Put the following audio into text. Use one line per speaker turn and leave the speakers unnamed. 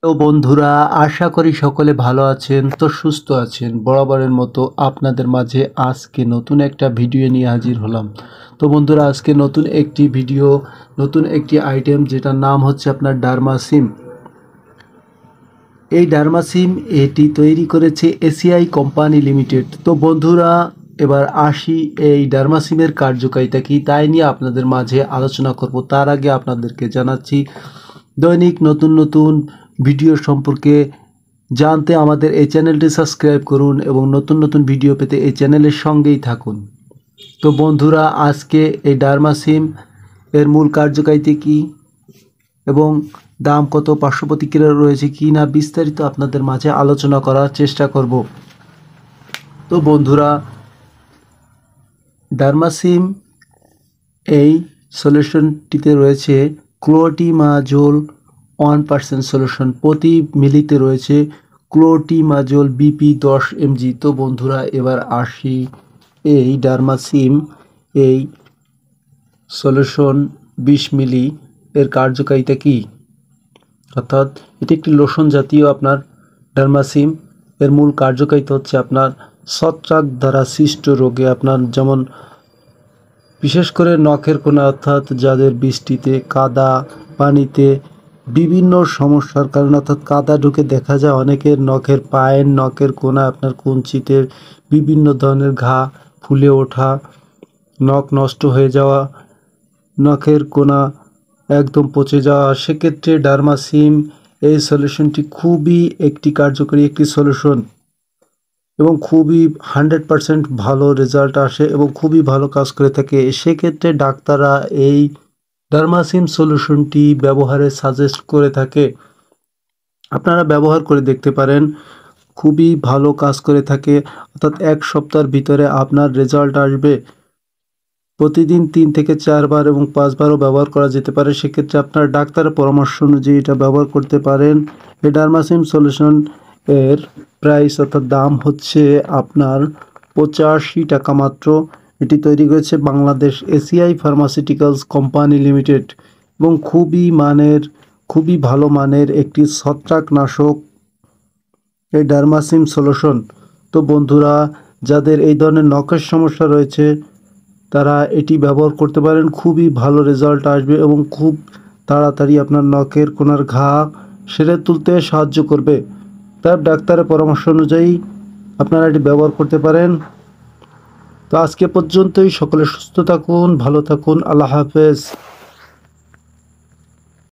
তো বন্ধুরা, আশা করি সকলে ভালো আছেন, তো সুস্থ আছেন। বরাবরের মতো আপনাদের মাঝে আজকে নতুন একটা ভিডিও নিয়ে হাজির হলাম। তো বন্ধুরা, আজকে নতুন একটি ভিডিও, নতুন একটি আইটেম, যেটার নাম হচ্ছে আপনার ডার্মাসিম। এই ডার্মাসিম এটি তৈরি করেছে এসিআই কোম্পানি লিমিটেড। তো বন্ধুরা, এবার আসি এই ডার্মাসিমের কার্যকারিতা কি তাই নিয়ে আপনাদের মাঝে আলোচনা করব। তার আগে আপনাদেরকে জানাচ্ছি, দৈনিক নতুন নতুন ভিডিও সম্পর্কে জানতে আমাদের এই চ্যানেলটি সাবস্ক্রাইব করুন এবং নতুন নতুন ভিডিও পেতে এই চ্যানেলের সঙ্গেই থাকুন। তো বন্ধুরা, আজকে এই ডার্মাসিম এর মূল কার্যকারিতা কী এবং দাম কত, পার্শ্ব প্রতিক্রিয়া রয়েছে কি না, বিস্তারিত আপনাদের মাঝে আলোচনা করার চেষ্টা করব। তো বন্ধুরা, ডার্মাসিম এই সলিউশনটিতে রয়েছে ক্লোটিমাজোল 1% সলিউশন, প্রতি মিলিতে রয়েছে ক্লোটিমাজোল বিপি 10 mg। তো বন্ধুরা, এবার আসি এই ডার্মাসিম এই সলিউশন 20 মিলি এর কার্যকারিতা কী। অর্থাৎ এটি একটি লোশন জাতীয় আপনার ডার্মাসিম। এর মূল কার্যকারিতা হচ্ছে আপনার ছত্রাক দ্বারা সৃষ্ট রোগে, আপনার যেমন বিশেষ করে নখের কোণা, অর্থাৎ যাদের বৃষ্টিতে, কাদা পানিতে বিভিন্ন সমস্যার কারণে, অর্থাৎ কাদা ঢুকে দেখা যায় অনেকের নখের, পায়ের নখের কোণা, আপনার কুঞ্চিতে বিভিন্ন ধরনের ঘা ফুলে ওঠা, নখ নষ্ট হয়ে যাওয়া, নখের কোণা একদম পচে যাওয়া, সেক্ষেত্রে ডার্মাসিম এই সলিউশনটি খুবই একটি কার্যকরী একটি সলিউশন এবং খুবই 100% ভালো রেজাল্ট আসে এবং খুবই ভালো কাজ করে থাকে। সেক্ষেত্রে ডাক্তাররা এই ডার্মাসিম সলিউশনটি ব্যবহারে সাজেস্ট করে থাকে। আপনারা ব্যবহার করে দেখতে পারেন, খুবই ভালো কাজ করে থাকে। অর্থাৎ 1 সপ্তাহের ভিতরে আপনার রেজাল্ট আসবে। প্রতিদিন 3 থেকে 4 বার এবং 5 বারও ব্যবহার করা যেতে পারে। সেক্ষেত্রে আপনার ডাক্তারের পরামর্শ অনুযায়ী এটা ব্যবহার করতে পারেন। এই ডার্মাসিম সলিউশন এর প্রাইস, অর্থাৎ দাম হচ্ছে আপনার 85 টাকা মাত্র। এটি তৈরি করেছে Bangladesh ACI pharmaceuticals company limited এবং খুবই ভালো মানের একটি ছত্রাকনাশক এই ডার্মাসিম সলিউশন। তো বন্ধুরা, যাদের এই ধরনের নখের সমস্যা রয়েছে তারা এটি ব্যবহার করতে পারেন। খুবই ভালো রেজাল্ট আসবে এবং খুব তাড়াতাড়ি আপনার নখের কোণার ঘা সেরে তুলতে সাহায্য করবে। তার ডাক্তারের পরামর্শ অনুযায়ী আপনারা এটি ব্যবহার করতে পারেন। তো আজকে পর্যন্তই। সকলে সুস্থ থাকুন, ভালো থাকুন। আল্লাহ হাফেজ।